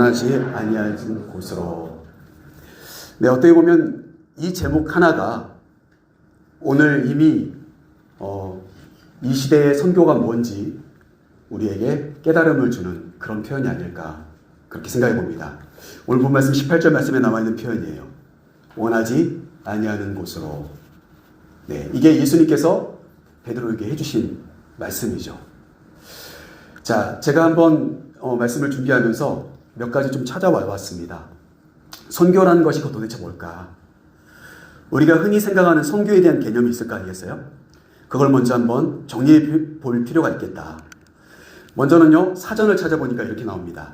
원하지 아니하는 곳으로. 네, 어떻게 보면 이 제목 하나가 오늘 이미 이 시대의 선교가 뭔지 우리에게 깨달음을 주는 그런 표현이 아닐까 그렇게 생각해 봅니다. 오늘 본 말씀 18절 말씀에 나와 있는 표현이에요. 원하지 아니하는 곳으로. 네, 이게 예수님께서 베드로에게 해주신 말씀이죠. 자, 제가 한번 말씀을 준비하면서 몇 가지 좀 찾아와 봤습니다. 선교라는 것이 도대체 뭘까? 우리가 흔히 생각하는 선교에 대한 개념이 있을까 아니겠어요? 그걸 먼저 한번 정리해 볼 필요가 있겠다. 먼저는요, 사전을 찾아보니까 이렇게 나옵니다.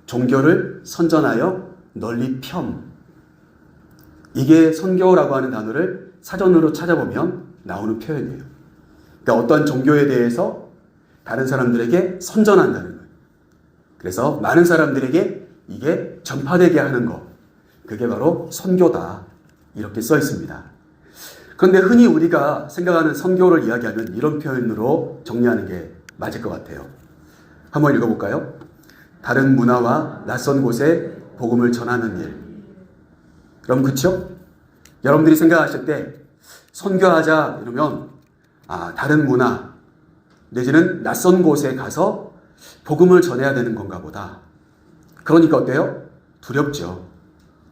종교를 선전하여 널리 펴. 이게 선교라고 하는 단어를 사전으로 찾아보면 나오는 표현이에요. 그러니까 어떤 종교에 대해서 다른 사람들에게 선전한다는 거예요. 그래서 많은 사람들에게 이게 전파되게 하는 것. 그게 바로 선교다. 이렇게 써 있습니다. 그런데 흔히 우리가 생각하는 선교를 이야기하면 이런 표현으로 정리하는 게 맞을 것 같아요. 한번 읽어볼까요? 다른 문화와 낯선 곳에 복음을 전하는 일. 그럼 그쵸? 여러분들이 생각하실 때 선교하자 이러면 다른 문화 내지는 낯선 곳에 가서 복음을 전해야 되는 건가 보다. 그러니까 어때요? 두렵죠.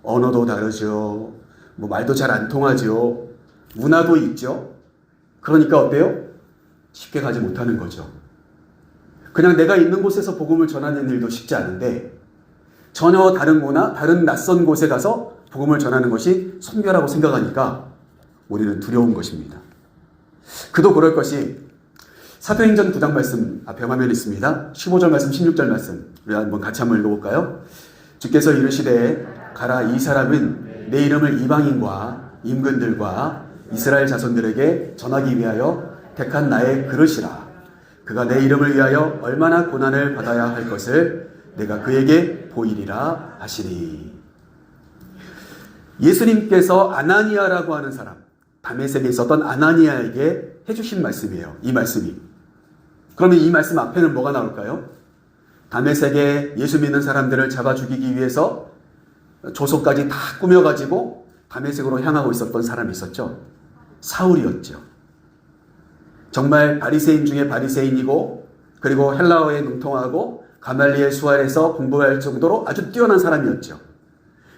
언어도 다르죠. 말도 잘 안 통하죠. 문화도 있죠. 그러니까 어때요? 쉽게 가지 못하는 거죠. 그냥 내가 있는 곳에서 복음을 전하는 일도 쉽지 않은데 전혀 다른 문화, 다른 낯선 곳에 가서 복음을 전하는 것이 선교라고 생각하니까 우리는 두려운 것입니다. 그도 그럴 것이 사도행전 9장 말씀 앞에 화면에 있습니다. 15절 말씀, 16절 말씀 우리 같이 한번 읽어볼까요? 주께서 이르시되 가라, 이 사람은 내 이름을 이방인과 임금들과 이스라엘 자손들에게 전하기 위하여 택한 나의 그릇이라. 그가 내 이름을 위하여 얼마나 고난을 받아야 할 것을 내가 그에게 보이리라 하시니. 예수님께서 아나니아라고 하는 사람, 다메섹에 있었던 아나니아에게 해주신 말씀이에요. 이 말씀이. 그러면 이 말씀 앞에는 뭐가 나올까요? 다메섹에 예수 믿는 사람들을 잡아 죽이기 위해서 조소까지 다 꾸며가지고 다메섹으로 향하고 있었던 사람이 있었죠. 사울이었죠. 정말 바리새인 중에 바리새인이고 그리고 헬라어에 능통하고 가말리엘 수활에서 공부할 정도로 아주 뛰어난 사람이었죠.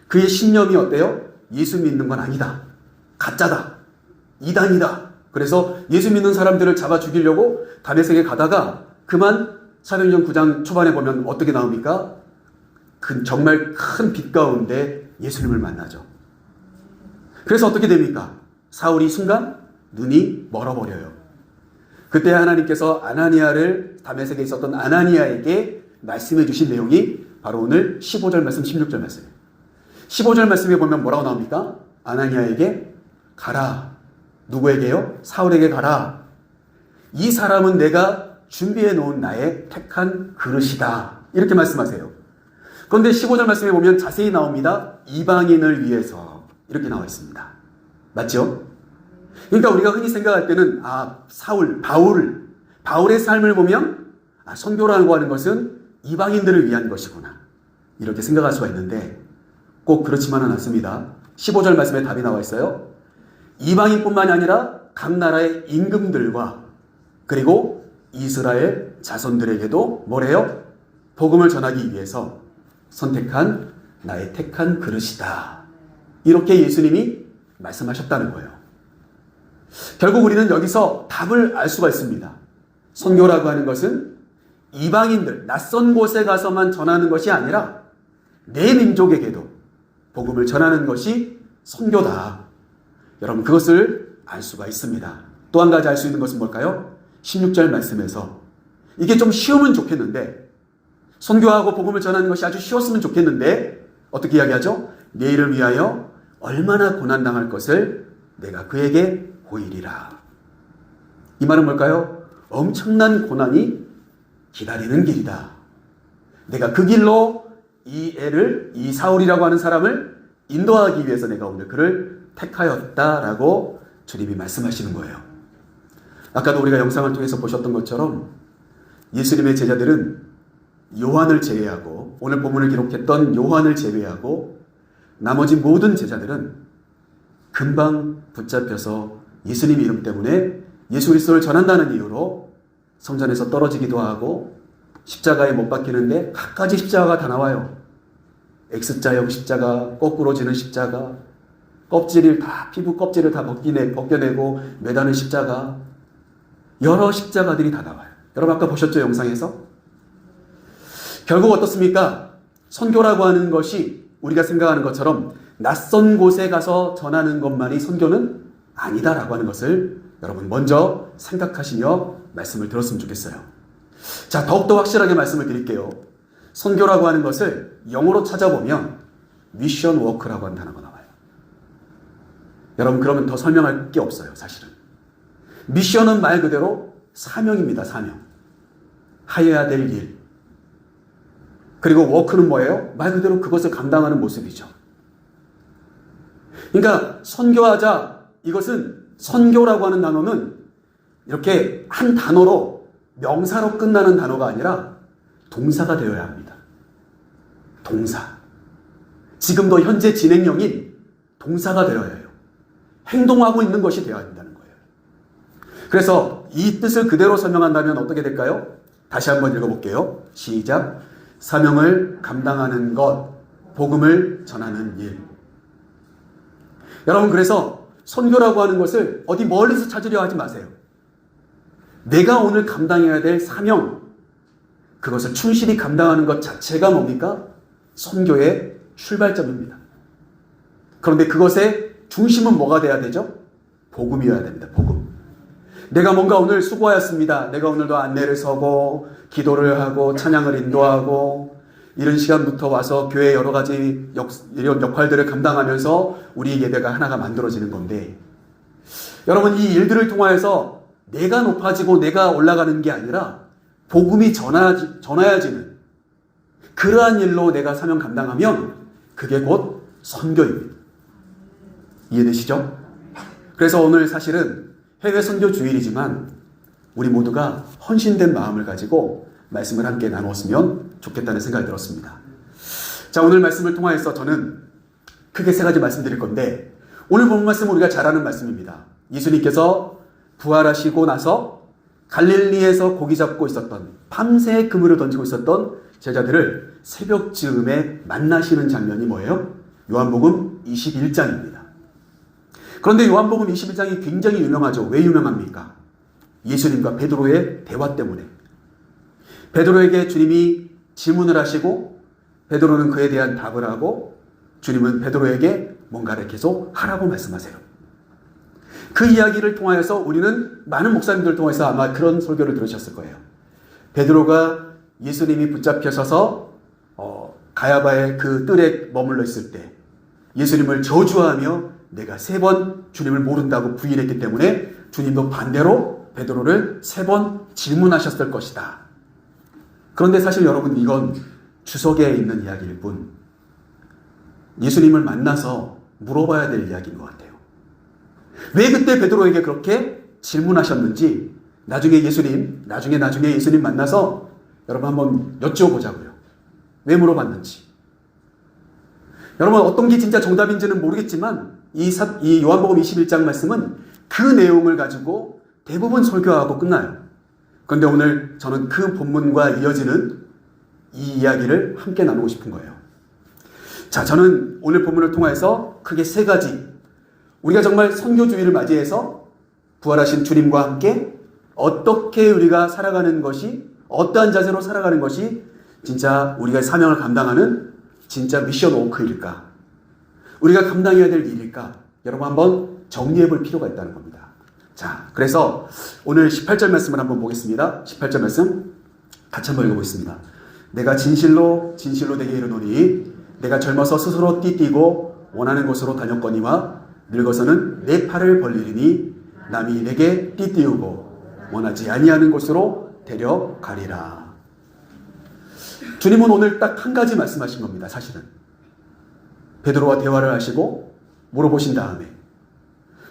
그의 신념이 어때요? 예수 믿는 건 아니다. 가짜다. 이단이다. 그래서 예수 믿는 사람들을 잡아 죽이려고 다메섹에 가다가 그만 사도행전 9장 초반에 보면 어떻게 나옵니까? 정말 큰 빛 가운데 예수님을 만나죠. 그래서 어떻게 됩니까? 사울이 순간 눈이 멀어버려요. 그때 하나님께서 아나니아를 다메섹에 있었던 아나니아에게 말씀해 주신 내용이 바로 오늘 15절 말씀, 16절 말씀이에요. 15절 말씀에 보면 뭐라고 나옵니까? 아나니아에게 가라. 누구에게요? 사울에게 가라. 이 사람은 내가 준비해 놓은 나의 택한 그릇이다. 이렇게 말씀하세요. 그런데 15절 말씀에 보면 자세히 나옵니다. 이방인을 위해서 이렇게 나와 있습니다. 맞죠? 그러니까 우리가 흔히 생각할 때는 바울의 삶을 보면 선교라고 하는 것은 이방인들을 위한 것이구나 이렇게 생각할 수가 있는데 꼭 그렇지만은 않습니다. 15절 말씀에 답이 나와 있어요. 이방인뿐만이 아니라 각 나라의 임금들과 그리고 이스라엘 자손들에게도 뭐래요? 복음을 전하기 위해서 선택한 나의 택한 그릇이다. 이렇게 예수님이 말씀하셨다는 거예요. 결국 우리는 여기서 답을 알 수가 있습니다. 선교라고 하는 것은 이방인들, 낯선 곳에 가서만 전하는 것이 아니라 내 민족에게도 복음을 전하는 것이 선교다. 여러분 그것을 알 수가 있습니다. 또 한 가지 알 수 있는 것은 뭘까요? 16절 말씀에서 이게 좀 쉬우면 좋겠는데 선교하고 복음을 전하는 것이 아주 쉬웠으면 좋겠는데 어떻게 이야기하죠? 내일을 위하여 얼마나 고난당할 것을 내가 그에게 보이리라. 이 말은 뭘까요? 엄청난 고난이 기다리는 길이다. 내가 그 길로 이 사울이라고 하는 사람을 인도하기 위해서 내가 오늘 그를 택하였다라고 주님이 말씀하시는 거예요. 아까도 우리가 영상을 통해서 보셨던 것처럼 예수님의 제자들은 요한을 제외하고 오늘 본문을 기록했던 요한을 제외하고 나머지 모든 제자들은 금방 붙잡혀서 예수님 이름 때문에 예수 그리스도를 전한다는 이유로 성전에서 떨어지기도 하고 십자가에 못 박히는데 갖가지 십자가가 다 나와요. X자형 십자가, 거꾸로 지는 십자가, 피부 껍질을 다 벗겨내고 매다는 십자가, 여러 십자가들이 다 나와요. 여러분 아까 보셨죠? 영상에서? 결국 어떻습니까? 선교라고 하는 것이 우리가 생각하는 것처럼 낯선 곳에 가서 전하는 것만이 선교는 아니다라고 하는 것을 여러분 먼저 생각하시며 말씀을 들었으면 좋겠어요. 자, 더욱더 확실하게 말씀을 드릴게요. 선교라고 하는 것을 영어로 찾아보면 미션 워크라고 하는 단어가 나와요. 여러분 그러면 더 설명할 게 없어요. 사실은 미션은 말 그대로 사명입니다. 사명. 하여야 될 일. 그리고 워크는 뭐예요? 말 그대로 그것을 감당하는 모습이죠. 그러니까 선교하자, 이것은 선교라고 하는 단어는 이렇게 한 단어로 명사로 끝나는 단어가 아니라 동사가 되어야 합니다. 동사. 지금도 현재 진행형인 동사가 되어야 해요. 행동하고 있는 것이 되어야 한다는 거예요. 그래서 이 뜻을 그대로 설명한다면 어떻게 될까요? 다시 한번 읽어볼게요. 시작. 사명을 감당하는 것, 복음을 전하는 일. 여러분 그래서 선교라고 하는 것을 어디 멀리서 찾으려 하지 마세요. 내가 오늘 감당해야 될 사명, 그것을 충실히 감당하는 것 자체가 뭡니까? 선교의 출발점입니다. 그런데 그것의 중심은 뭐가 돼야 되죠? 복음이어야 됩니다. 복음. 내가 뭔가 오늘 수고하였습니다. 내가 오늘도 안내를 서고 기도를 하고 찬양을 인도하고 이런 시간부터 와서 교회 여러 가지 이런 역할들을 감당하면서 우리 예배가 하나가 만들어지는 건데, 여러분 이 일들을 통하여서 내가 높아지고 내가 올라가는 게 아니라 복음이 전하여지는 그러한 일로 내가 사명 감당하면 그게 곧 선교입니다. 이해되시죠? 그래서 오늘 사실은 해외 선교 주일이지만 우리 모두가 헌신된 마음을 가지고 말씀을 함께 나누었으면 좋겠다는 생각이 들었습니다. 자, 오늘 말씀을 통하여서 저는 크게 세 가지 말씀드릴 건데, 오늘 본 말씀은 우리가 잘 아는 말씀입니다. 예수님께서 부활하시고 나서 갈릴리에서 고기 잡고 있었던, 밤새 그물을 던지고 있었던 제자들을 새벽 즈음에 만나시는 장면이 뭐예요? 요한복음 21장입니다. 그런데 요한복음 21장이 굉장히 유명하죠. 왜 유명합니까? 예수님과 베드로의 대화 때문에. 베드로에게 주님이 질문을 하시고 베드로는 그에 대한 답을 하고 주님은 베드로에게 뭔가를 계속 하라고 말씀하세요. 그 이야기를 통하여서 우리는 많은 목사님들을 통해서 아마 그런 설교를 들으셨을 거예요. 베드로가 예수님이 붙잡혀 서서 가야바의 그 뜰에 머물러 있을 때 예수님을 저주하며 내가 3번 주님을 모른다고 부인했기 때문에 주님도 반대로 베드로를 3번 질문하셨을 것이다. 그런데 사실 여러분 이건 주석에 있는 이야기일 뿐 예수님을 만나서 물어봐야 될 이야기인 것 같아요. 왜 그때 베드로에게 그렇게 질문하셨는지 나중에 예수님 만나서 여러분 한번 여쭤보자고요. 왜 물어봤는지. 여러분 어떤 게 진짜 정답인지는 모르겠지만 이 요한복음 21장 말씀은 그 내용을 가지고 대부분 설교하고 끝나요. 그런데 오늘 저는 그 본문과 이어지는 이 이야기를 함께 나누고 싶은 거예요. 자, 저는 오늘 본문을 통해서 크게 3가지, 우리가 정말 선교주의를 맞이해서 부활하신 주님과 함께 어떻게 우리가 살아가는 것이, 어떠한 자세로 살아가는 것이 진짜 우리가 사명을 감당하는 진짜 미션 워크일까? 우리가 감당해야 될 일일까? 여러분 한번 정리해 볼 필요가 있다는 겁니다. 자, 그래서 오늘 18절 말씀을 한번 보겠습니다. 18절 말씀 같이 한번 읽어보겠습니다. 내가 진실로 내게 이르노니 내가 젊어서 스스로 띠띠고 원하는 곳으로 다녔거니와 늙어서는 내 팔을 벌리리니 남이 내게 띠띠우고 원하지 아니하는 곳으로 데려가리라. 주님은 오늘 딱 한 가지 말씀하신 겁니다. 사실은 베드로와 대화를 하시고 물어보신 다음에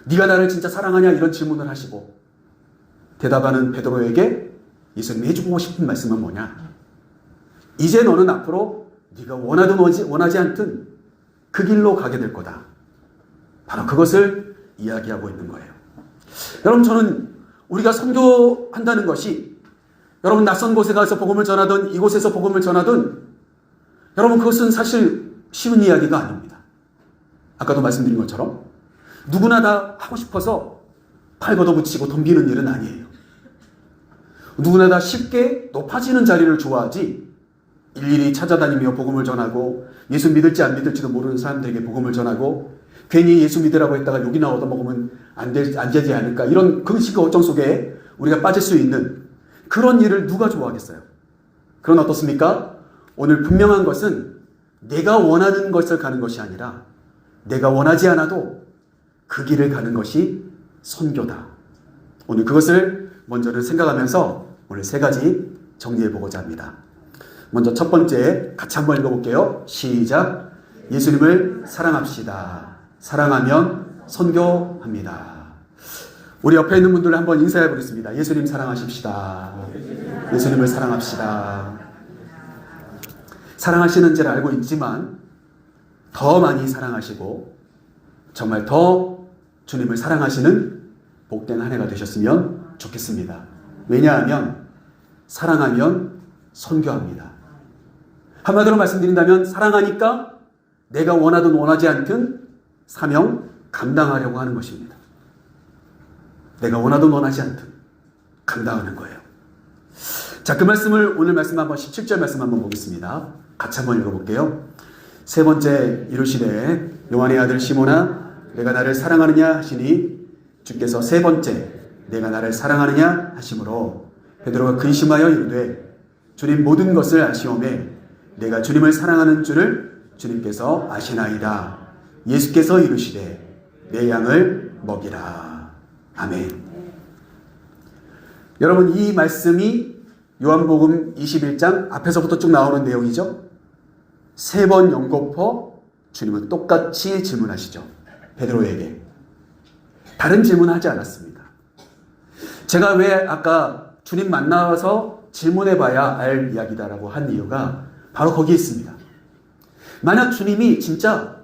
네가 나를 진짜 사랑하냐 이런 질문을 하시고 대답하는 베드로에게 예수님이 해주고 싶은 말씀은 뭐냐? 이제 너는 앞으로 네가 원하든 원하지 않든 그 길로 가게 될 거다. 바로 그것을 이야기하고 있는 거예요. 여러분, 저는 우리가 선교한다는 것이 여러분 낯선 곳에 가서 복음을 전하든 이곳에서 복음을 전하든 여러분 그것은 사실 쉬운 이야기가 아닙니다. 아까도 말씀드린 것처럼 누구나 다 하고 싶어서 팔 걷어붙이고 덤비는 일은 아니에요. 누구나 다 쉽게 높아지는 자리를 좋아하지 일일이 찾아다니며 복음을 전하고 예수 믿을지 안 믿을지도 모르는 사람들에게 복음을 전하고 괜히 예수 믿으라고 했다가 욕이나 얻어먹으면 안 되지 않을까, 이런 그 식의 걱정 속에 우리가 빠질 수 있는 그런 일을 누가 좋아하겠어요? 그러나 어떻습니까? 오늘 분명한 것은 내가 원하는 것을 가는 것이 아니라 내가 원하지 않아도 그 길을 가는 것이 선교다. 오늘 그것을 먼저는 생각하면서 오늘 세 가지 정리해 보고자 합니다. 먼저 첫 번째 같이 한번 읽어볼게요. 시작. 예수님을 사랑합시다. 사랑하면 선교합니다. 우리 옆에 있는 분들 한번 인사해 보겠습니다. 예수님 사랑하십시다. 예수님을 사랑합시다. 사랑하시는지를 알고 있지만 더 많이 사랑하시고 정말 더 주님을 사랑하시는 복된 한 해가 되셨으면 좋겠습니다. 왜냐하면 사랑하면 선교합니다. 한마디로 말씀드린다면 사랑하니까 내가 원하든 원하지 않든 사명 감당하려고 하는 것입니다. 내가 원하든 원하지 않든 감당하는 거예요. 자, 그 말씀을 오늘 말씀 한번 17절 말씀 한번 보겠습니다. 같이 한번 읽어볼게요. 세 번째 이르시되 요한의 아들 시몬아 내가 나를 사랑하느냐 하시니 주께서 세 번째 내가 나를 사랑하느냐 하심으로 베드로가 근심하여 이르되 주님 모든 것을 아시오매 내가 주님을 사랑하는 줄을 주님께서 아시나이다. 예수께서 이르시되 내 양을 먹이라. 아멘. 여러분, 이 말씀이 요한복음 21장 앞에서부터 쭉 나오는 내용이죠. 세 번 연거푸 주님은 똑같이 질문하시죠. 베드로에게. 다른 질문하지 않았습니다. 제가 왜 아까 주님 만나서 질문해봐야 알 이야기다라고 한 이유가 바로 거기에 있습니다. 만약 주님이 진짜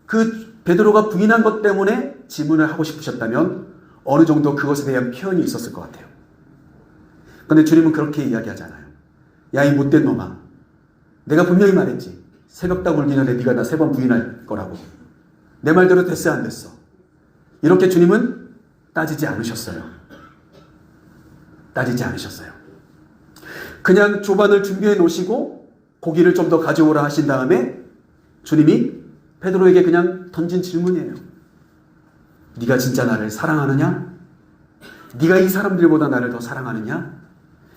그 베드로가 부인한 것 때문에 질문을 하고 싶으셨다면 어느 정도 그것에 대한 표현이 있었을 것 같아요. 그런데 주님은 그렇게 이야기하잖아요. 야, 이 못된 놈아, 내가 분명히 말했지. 새벽딱 울기 전에 네가 나 세 번 부인할 거라고. 내 말대로 됐어 안 됐어? 이렇게 주님은 따지지 않으셨어요. 따지지 않으셨어요. 그냥 조반을 준비해 놓으시고 고기를 좀 더 가져오라 하신 다음에 주님이 베드로에게 그냥 던진 질문이에요. 네가 진짜 나를 사랑하느냐? 네가 이 사람들보다 나를 더 사랑하느냐?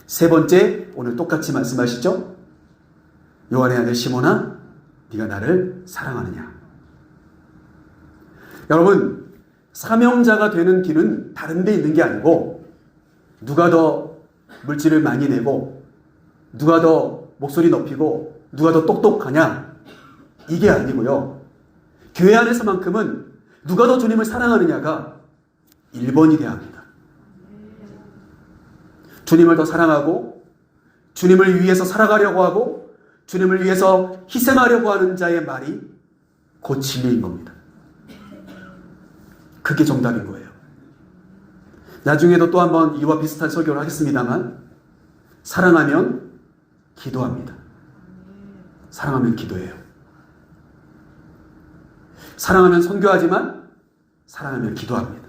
세 번째, 오늘 똑같이 말씀하시죠. 요한의 아들 시몬아, 네가 나를 사랑하느냐? 여러분, 사명자가 되는 길은 다른 데 있는 게 아니고 누가 더 물질을 많이 내고 누가 더 목소리 높이고 누가 더 똑똑하냐, 이게 아니고요. 교회 안에서만큼은 누가 더 주님을 사랑하느냐가 1번이 돼야 합니다. 주님을 더 사랑하고 주님을 위해서 살아가려고 하고 주님을 위해서 희생하려고 하는 자의 말이 곧 진리인 겁니다. 그게 정답인 거예요. 나중에도 또 한번 이와 비슷한 설교를 하겠습니다만 사랑하면 기도합니다. 사랑하면 기도해요. 사랑하면 선교하지만 사랑하면 기도합니다.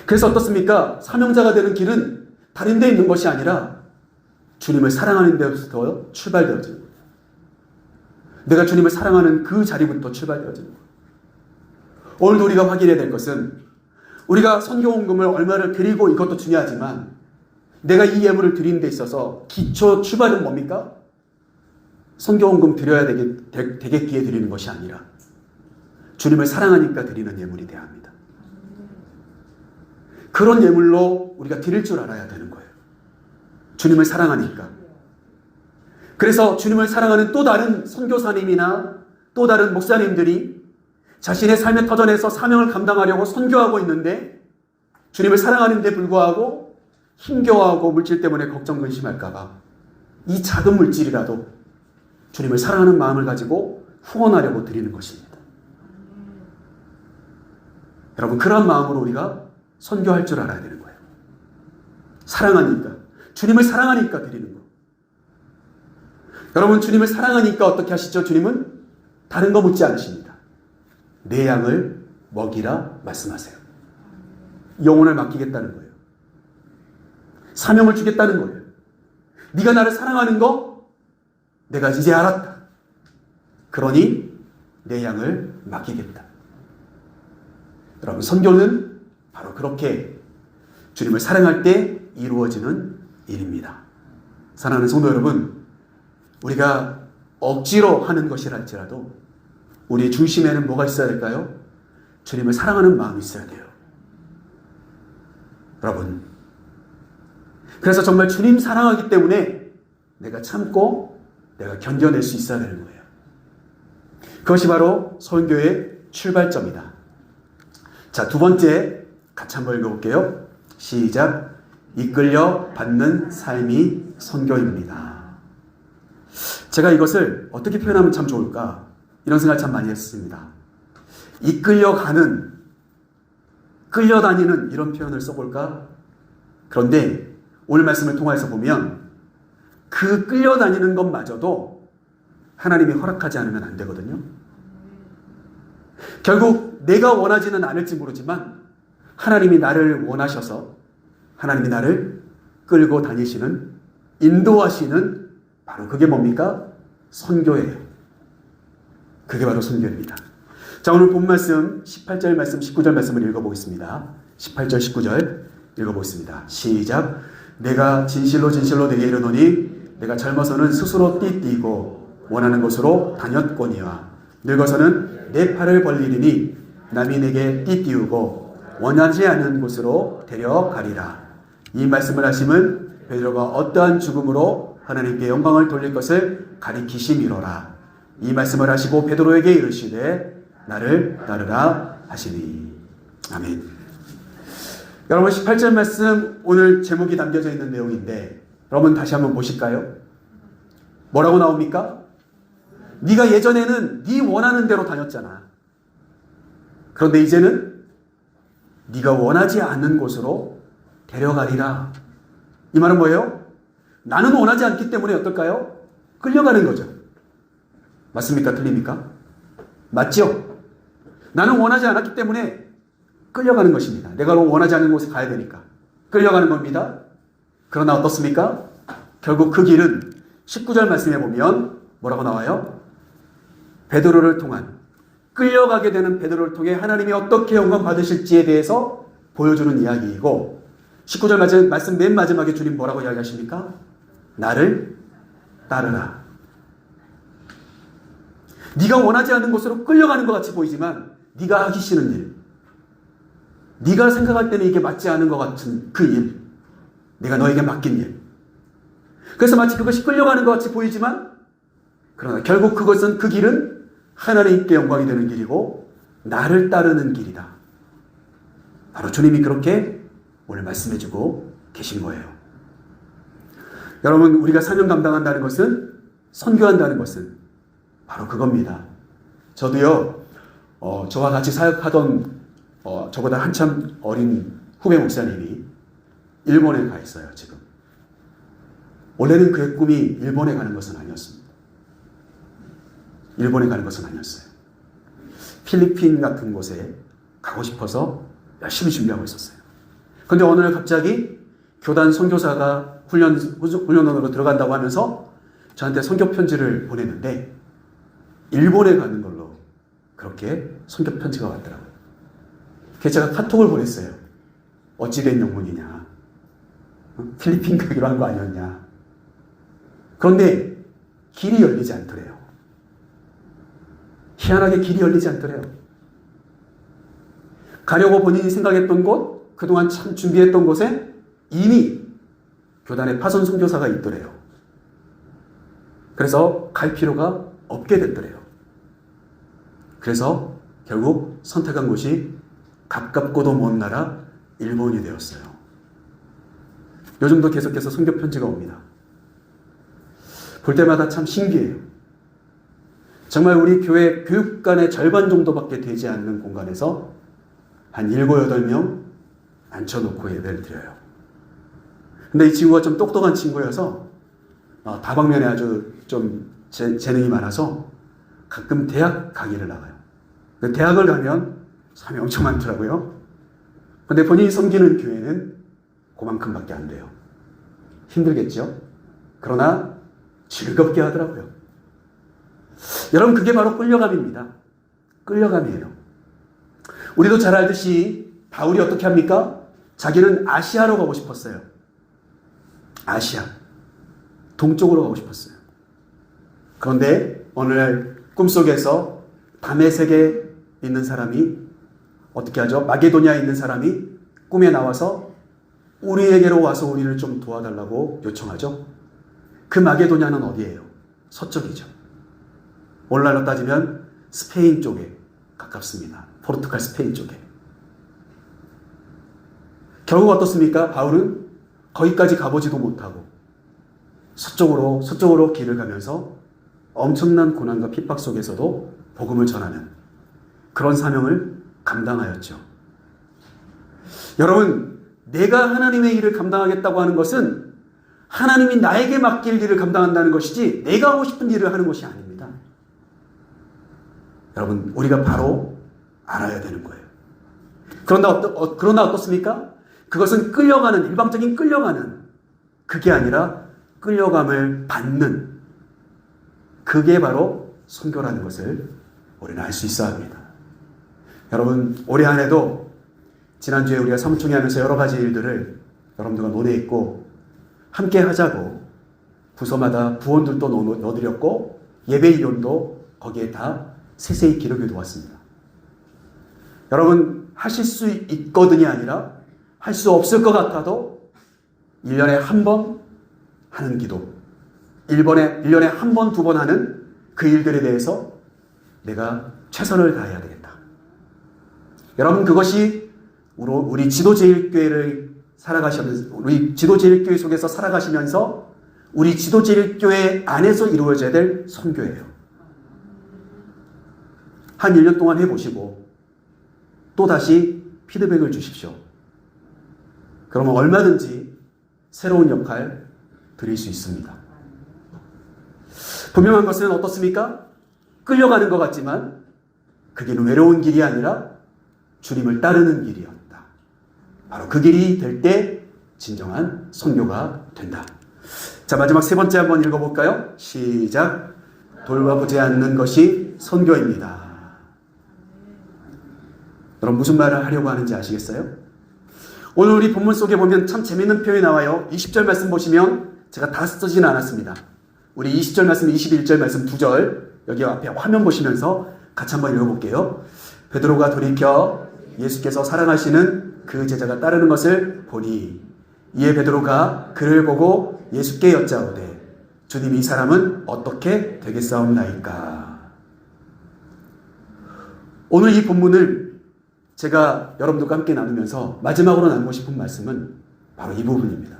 그래서 어떻습니까? 사명자가 되는 길은 다른 데 있는 것이 아니라 주님을 사랑하는 데부터 출발되어지는 거예요. 내가 주님을 사랑하는 그 자리부터 출발되어지는 거예요. 오늘도 우리가 확인해야 될 것은 우리가 선교헌금을 얼마를 드리고 이것도 중요하지만 내가 이 예물을 드리는 데 있어서 기초 출발은 뭡니까? 선교헌금 드려야 되겠기에 드리는 것이 아니라 주님을 사랑하니까 드리는 예물이 돼야 합니다. 그런 예물로 우리가 드릴 줄 알아야 되는 거예요. 주님을 사랑하니까. 그래서 주님을 사랑하는 또 다른 선교사님이나 또 다른 목사님들이 자신의 삶의 터전에서 사명을 감당하려고 선교하고 있는데 주님을 사랑하는 데 불구하고 힘겨워하고 물질 때문에 걱정 근심할까 봐 이 작은 물질이라도 주님을 사랑하는 마음을 가지고 후원하려고 드리는 것입니다. 여러분, 그런 마음으로 우리가 선교할 줄 알아야 되는 거예요. 사랑하니까, 주님을 사랑하니까 드리는 거. 여러분, 주님을 사랑하니까 어떻게 하시죠? 주님은 다른 거 묻지 않으십니다. 내 양을 먹이라 말씀하세요. 영혼을 맡기겠다는 거예요. 사명을 주겠다는 거예요. 네가 나를 사랑하는 거 내가 이제 알았다. 그러니 내 양을 맡기겠다. 여러분, 선교는 바로 그렇게 주님을 사랑할 때 이루어지는 일입니다. 사랑하는 성도 여러분, 우리가 억지로 하는 것이랄지라도 우리의 중심에는 뭐가 있어야 될까요? 주님을 사랑하는 마음이 있어야 돼요. 여러분, 그래서 정말 주님 사랑하기 때문에 내가 참고 내가 견뎌낼 수 있어야 되는 거예요. 그것이 바로 선교의 출발점이다. 자, 두 번째 같이 한번 읽어볼게요. 시작. 이끌려 받는 삶이 선교입니다. 제가 이것을 어떻게 표현하면 참 좋을까? 이런 생각을 참 많이 했습니다. 이끌려가는, 끌려다니는 이런 표현을 써볼까? 그런데 오늘 말씀을 통해서 보면 그 끌려다니는 것마저도 하나님이 허락하지 않으면 안 되거든요. 결국 내가 원하지는 않을지 모르지만 하나님이 나를 원하셔서 하나님이 나를 끌고 다니시는, 인도하시는 바로 그게 뭡니까? 선교예요. 그게 바로 선교입니다. 자, 오늘 본 말씀 18절 말씀, 19절 말씀을 읽어보겠습니다. 18절, 19절 읽어보겠습니다. 시작. 내가 진실로 진실로 내게 이르노니 내가 젊어서는 스스로 띠띠고 원하는 곳으로 다녔거니와 늙어서는 내 팔을 벌리리니 남이 내게 띠띠우고 원하지 않는 곳으로 데려가리라. 이 말씀을 하심은 베드로가 어떠한 죽음으로 하나님께 영광을 돌릴 것을 가리키심이로라. 이 말씀을 하시고 베드로에게 이르시되 나를 따르라 하시니. 아멘. 여러분, 18절 말씀 오늘 제목이 담겨져 있는 내용인데 여러분 다시 한번 보실까요? 뭐라고 나옵니까? 네가 예전에는 네 원하는 대로 다녔잖아. 그런데 이제는 네가 원하지 않는 곳으로 데려가리라. 이 말은 뭐예요? 나는 원하지 않기 때문에 어떨까요? 끌려가는 거죠. 맞습니까? 틀립니까? 맞죠? 나는 원하지 않았기 때문에 끌려가는 것입니다. 내가 원하지 않는 곳에 가야 되니까 끌려가는 겁니다. 그러나 어떻습니까? 결국 그 길은 19절 말씀에 보면 뭐라고 나와요? 베드로를 통한, 끌려가게 되는 베드로를 통해 하나님이 어떻게 영광 받으실지에 대해서 보여주는 이야기이고, 19절 말씀 맨 마지막에 주님 뭐라고 이야기하십니까? 나를 따르라. 네가 원하지 않는 곳으로 끌려가는 것 같이 보이지만 네가 하기 싫은 일, 네가 생각할 때는 이게 맞지 않은 것 같은 그 일, 내가 너에게 맡긴 일. 그래서 마치 그것이 끌려가는 것 같이 보이지만 그러나 결국 그것은, 그 길은 하나님께 영광이 되는 길이고 나를 따르는 길이다. 바로 주님이 그렇게 오늘 말씀해주고 계신 거예요. 여러분, 우리가 사명 감당한다는 것은, 선교한다는 것은 바로 그겁니다. 저도요, 저와 같이 사역하던 저보다 한참 어린 후배 목사님이 일본에 가 있어요, 지금. 원래는 그의 꿈이 일본에 가는 것은 아니었습니다. 일본에 가는 것은 아니었어요. 필리핀 같은 곳에 가고 싶어서 열심히 준비하고 있었어요. 그런데 어느 날 갑자기 교단 선교사가 훈련원으로 들어간다고 하면서 저한테 선교 편지를 보냈는데 일본에 가는 걸로 그렇게 선교 편지가 왔더라고요. 그래서 제가 카톡을 보냈어요. 어찌된 영문이냐. 필리핀 가기로 한 거 아니었냐. 그런데 길이 열리지 않더래요. 희한하게 길이 열리지 않더래요. 가려고 본인이 생각했던 곳, 그동안 참 준비했던 곳에 이미 교단의 파손 선교사가 있더래요. 그래서 갈 필요가 없게 됐더래요. 그래서 결국 선택한 곳이 가깝고도 먼 나라 일본이 되었어요. 요즘도 계속해서 선교 편지가 옵니다. 볼 때마다 참 신기해요. 정말 우리 교회 교육관의 절반 정도밖에 되지 않는 공간에서 한 7, 8명 앉혀놓고 예배를 드려요. 근데 이 친구가 좀 똑똑한 친구여서 다방면에 아주 좀 재능이 많아서 가끔 대학 강의를 나가요. 대학을 가면 사람이 엄청 많더라고요. 근데 본인이 섬기는 교회는 그만큼밖에 안 돼요. 힘들겠죠? 그러나 즐겁게 하더라고요. 여러분, 그게 바로 끌려감입니다. 끌려감이에요. 우리도 잘 알듯이 바울이 어떻게 합니까? 자기는 아시아로 가고 싶었어요. 아시아. 동쪽으로 가고 싶었어요. 그런데 어느 날 꿈속에서 다메섹에 있는 사람이 어떻게 하죠? 마게도냐에 있는 사람이 꿈에 나와서 우리에게로 와서 우리를 좀 도와달라고 요청하죠. 그 마게도냐는 어디예요? 서쪽이죠. 오늘날로 따지면 스페인 쪽에 가깝습니다. 포르투갈 스페인 쪽에. 결국 어떻습니까? 바울은 거기까지 가보지도 못하고 서쪽으로 길을 가면서 엄청난 고난과 핍박 속에서도 복음을 전하는 그런 사명을 감당하였죠. 여러분, 내가 하나님의 일을 감당하겠다고 하는 것은 하나님이 나에게 맡길 일을 감당한다는 것이지 내가 하고 싶은 일을 하는 것이 아닙니다. 여러분, 우리가 바로 알아야 되는 거예요. 그러나 어떻습니까? 그것은 끌려가는, 일방적인 끌려가는, 그게 아니라 끌려감을 받는, 그게 바로 선교라는 것을 우리는 알 수 있어야 합니다. 여러분, 올해 한 해도 지난주에 우리가 사무총회 하면서 여러 가지 일들을 여러분들과 논의했고 함께 하자고 부서마다 부원들도 넣어드렸고 예배위원도 거기에 다 세세히 기록해 두었습니다. 여러분, 하실 수 있거든이 아니라 할 수 없을 것 같아도 1년에 한 번 하는 기도, 1년에 한 번, 두 번 하는 그 일들에 대해서 내가 최선을 다해야 되겠다. 여러분, 그것이 우리 지도제일교회를 살아가시면서, 우리 지도제일교회 속에서 살아가시면서 우리 지도제일교회 안에서 이루어져야 될 선교예요. 한 1년 동안 해보시고 또 다시 피드백을 주십시오. 그러면 얼마든지 새로운 역할 드릴 수 있습니다. 분명한 것은 어떻습니까? 끌려가는 것 같지만 그 길은 외로운 길이 아니라 주님을 따르는 길이었다. 바로 그 길이 될 때 진정한 선교가 된다. 자, 마지막 세 번째 한번 읽어볼까요? 시작. 돌봐보지 않는 것이 선교입니다. 여러분, 무슨 말을 하려고 하는지 아시겠어요? 오늘 우리 본문 속에 보면 참 재밌는 표현이 나와요. 20절 말씀 보시면 제가 다 쓰지는 않았습니다. 우리 20절 말씀, 21절 말씀 2절 여기 앞에 화면 보시면서 같이 한번 읽어볼게요. 베드로가 돌이켜 예수께서 사랑하시는 그 제자가 따르는 것을 보니 이에 베드로가 그를 보고 예수께 여짜오되 주님, 이 사람은 어떻게 되겠사옵나이까? 오늘 이 본문을 제가 여러분들과 함께 나누면서 마지막으로 나누고 싶은 말씀은 바로 이 부분입니다.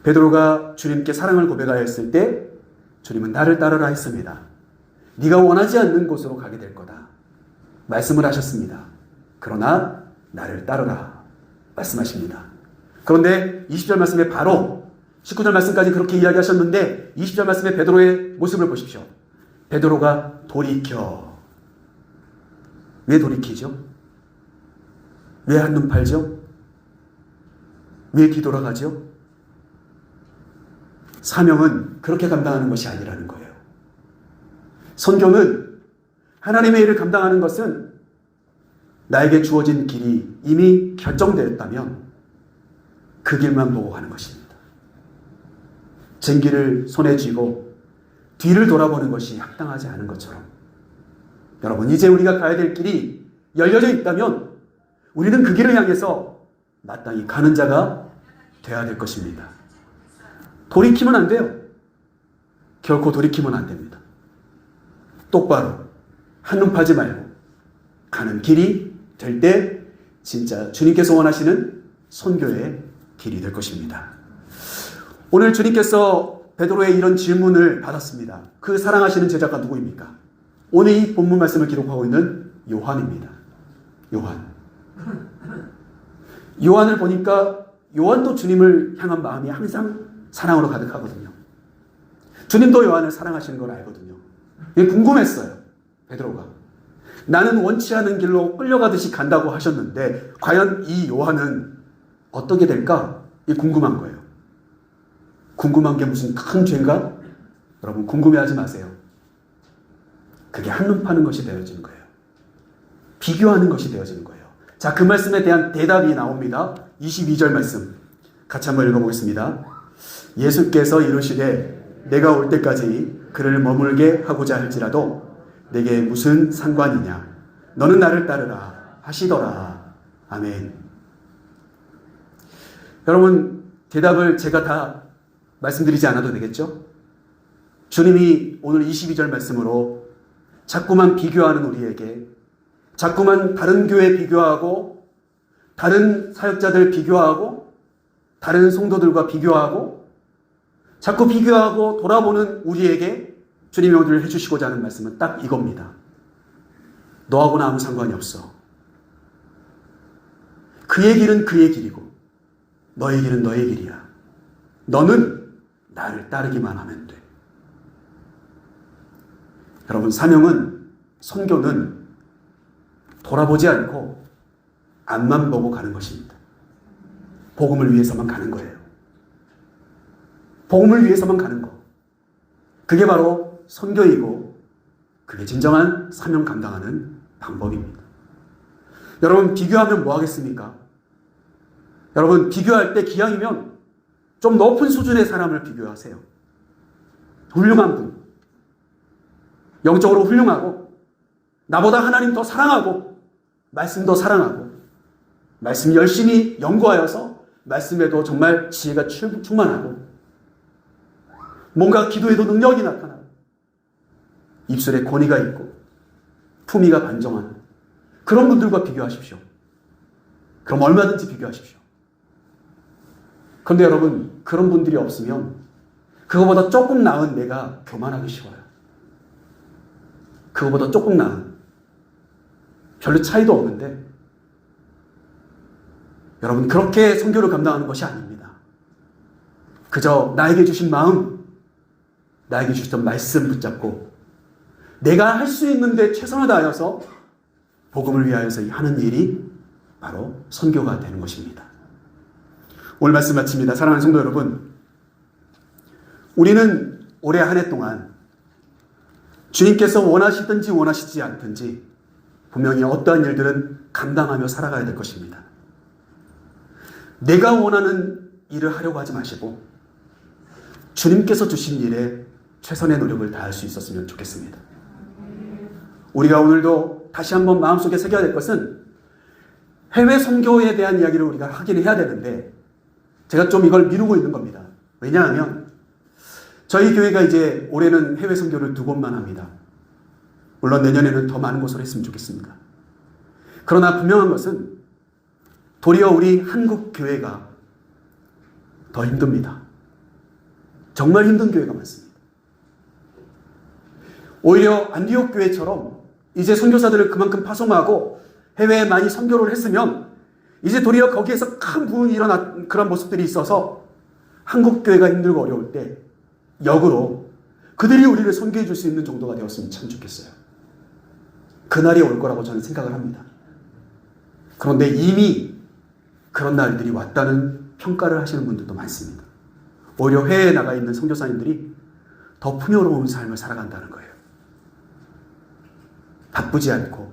베드로가 주님께 사랑을 고백하였을 때 주님은 나를 따르라 했습니다. 네가 원하지 않는 곳으로 가게 될 거다 말씀을 하셨습니다. 그러나 나를 따르라 말씀하십니다. 그런데 20절 말씀에 바로 19절 말씀까지 그렇게 이야기하셨는데 20절 말씀에 베드로의 모습을 보십시오. 베드로가 돌이켜. 왜 돌이키죠? 왜 한눈 팔죠? 왜 뒤돌아가죠? 사명은 그렇게 감당하는 것이 아니라는 거예요. 선교는 하나님의 일을 감당하는 것은 나에게 주어진 길이 이미 결정되었다면 그 길만 보고 가는 것입니다. 쟁기를 손에 쥐고 뒤를 돌아보는 것이 합당하지 않은 것처럼 여러분, 이제 우리가 가야 될 길이 열려져 있다면 우리는 그 길을 향해서 마땅히 가는 자가 되어야 될 것입니다. 돌이키면 안 돼요. 결코 돌이키면 안 됩니다. 똑바로 한눈 팔지 말고 가는 길이 될 때 진짜 주님께서 원하시는 선교의 길이 될 것입니다. 오늘 주님께서 베드로의 이런 질문을 받았습니다. 그 사랑하시는 제자가 누구입니까? 오늘 이 본문 말씀을 기록하고 있는 요한입니다. 요한을 보니까 요한도 주님을 향한 마음이 항상 사랑으로 가득하거든요. 주님도 요한을 사랑하시는 걸 알거든요. 이게 궁금했어요. 베드로가. 나는 원치 않은 길로 끌려가듯이 간다고 하셨는데 과연 이 요한은 어떻게 될까? 이게 궁금한 거예요. 궁금한 게 무슨 큰 죄인가? 여러분 궁금해하지 마세요. 그게 한눈 파는 것이 되어지는 거예요. 비교하는 것이 되어지는 거예요. 자, 그 말씀에 대한 대답이 나옵니다. 22절 말씀 같이 한번 읽어보겠습니다. 예수께서 이르시되 내가 올 때까지 그를 머물게 하고자 할지라도 내게 무슨 상관이냐? 너는 나를 따르라 하시더라. 아멘. 여러분 대답을 제가 다 말씀드리지 않아도 되겠죠? 주님이 오늘 22절 말씀으로 자꾸만 비교하는 우리에게, 자꾸만 다른 교회 비교하고 다른 사역자들 비교하고 다른 성도들과 비교하고 자꾸 비교하고 돌아보는 우리에게 주님이 오늘 해주시고자 하는 말씀은 딱 이겁니다. 너하고는 아무 상관이 없어. 그의 길은 그의 길이고 너의 길은 너의 길이야. 너는 나를 따르기만 하면 돼. 여러분 사명은, 선교는 돌아보지 않고 앞만 보고 가는 것입니다. 복음을 위해서만 가는 거예요. 복음을 위해서만 가는 거. 그게 바로 선교이고 그게 진정한 사명 감당하는 방법입니다. 여러분 비교하면 뭐 하겠습니까? 여러분 비교할 때 기왕이면 좀 높은 수준의 사람을 비교하세요. 훌륭한 분. 영적으로 훌륭하고 나보다 하나님 더 사랑하고 말씀 더 사랑하고 말씀 열심히 연구하여서 말씀에도 정말 지혜가 충만하고 뭔가 기도에도 능력이 나타나고 입술에 권위가 있고 품위가 반정한 그런 분들과 비교하십시오. 그럼 얼마든지 비교하십시오. 그런데 여러분 그런 분들이 없으면 그거보다 조금 나은 내가 교만하기 쉬워요. 그거보다 조금 나은 별로 차이도 없는데 여러분 그렇게 선교를 감당하는 것이 아닙니다. 그저 나에게 주신 마음, 나에게 주셨던 말씀 붙잡고 내가 할 수 있는데 최선을 다하여서 복음을 위하여서 하는 일이 바로 선교가 되는 것입니다. 오늘 말씀 마칩니다. 사랑하는 성도 여러분, 우리는 올해 한 해 동안 주님께서 원하시든지 원하시지 않든지 분명히 어떠한 일들은 감당하며 살아가야 될 것입니다. 내가 원하는 일을 하려고 하지 마시고 주님께서 주신 일에 최선의 노력을 다할 수 있었으면 좋겠습니다. 우리가 오늘도 다시 한번 마음속에 새겨야 될 것은 해외 선교에 대한 이야기를 우리가 하긴 해야 되는데 제가 좀 이걸 미루고 있는 겁니다. 왜냐하면 저희 교회가 이제 올해는 해외 선교를 2곳만 합니다. 물론 내년에는 더 많은 곳으로 했으면 좋겠습니다. 그러나 분명한 것은 도리어 우리 한국 교회가 더 힘듭니다. 정말 힘든 교회가 많습니다. 오히려 안디옥 교회처럼 이제 선교사들을 그만큼 파송하고 해외에 많이 선교를 했으면 이제 도리어 거기에서 큰 부흥이 일어난 그런 모습들이 있어서 한국 교회가 힘들고 어려울 때 역으로 그들이 우리를 선교해 줄 수 있는 정도가 되었으면 참 좋겠어요. 그날이 올 거라고 저는 생각을 합니다. 그런데 이미 그런 날들이 왔다는 평가를 하시는 분들도 많습니다. 오히려 해외에 나가 있는 선교사님들이 더 풍요로운 삶을 살아간다는 거예요. 바쁘지 않고.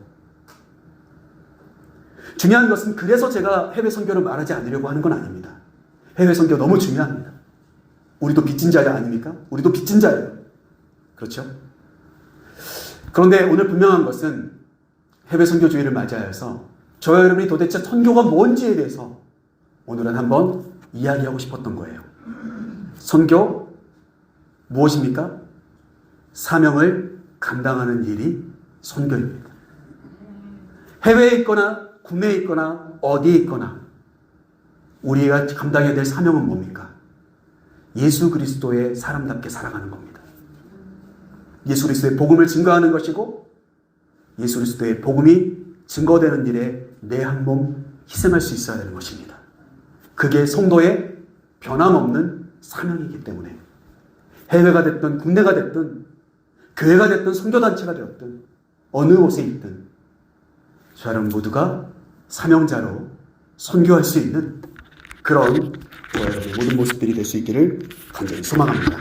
중요한 것은 그래서 제가 해외 선교를 말하지 않으려고 하는 건 아닙니다. 해외 선교 너무 중요합니다. 우리도 빚진 자가 아닙니까? 우리도 빚진 자예요. 그렇죠? 그런데 오늘 분명한 것은 해외 선교주의를 맞이하여서 저와 여러분이 도대체 선교가 뭔지에 대해서 오늘은 한번 이야기하고 싶었던 거예요. 선교 무엇입니까? 사명을 감당하는 일이 선교입니다. 해외에 있거나 국내에 있거나 어디에 있거나 우리가 감당해야 될 사명은 뭡니까? 예수 그리스도의 사람답게 살아가는 겁니다. 예수 그리스도의 복음을 증거하는 것이고 예수 그리스도의 복음이 증거되는 일에 내 한 몸 희생할 수 있어야 되는 것입니다. 그게 성도의 변함없는 사명이기 때문에 해외가 됐든 국내가 됐든 교회가 됐든 선교단체가 되었든 어느 곳에 있든 저 여러분 모두가 사명자로 선교할 수 있는 그런 저와 여러분의 모든 모습들이 될 수 있기를 간절히 소망합니다.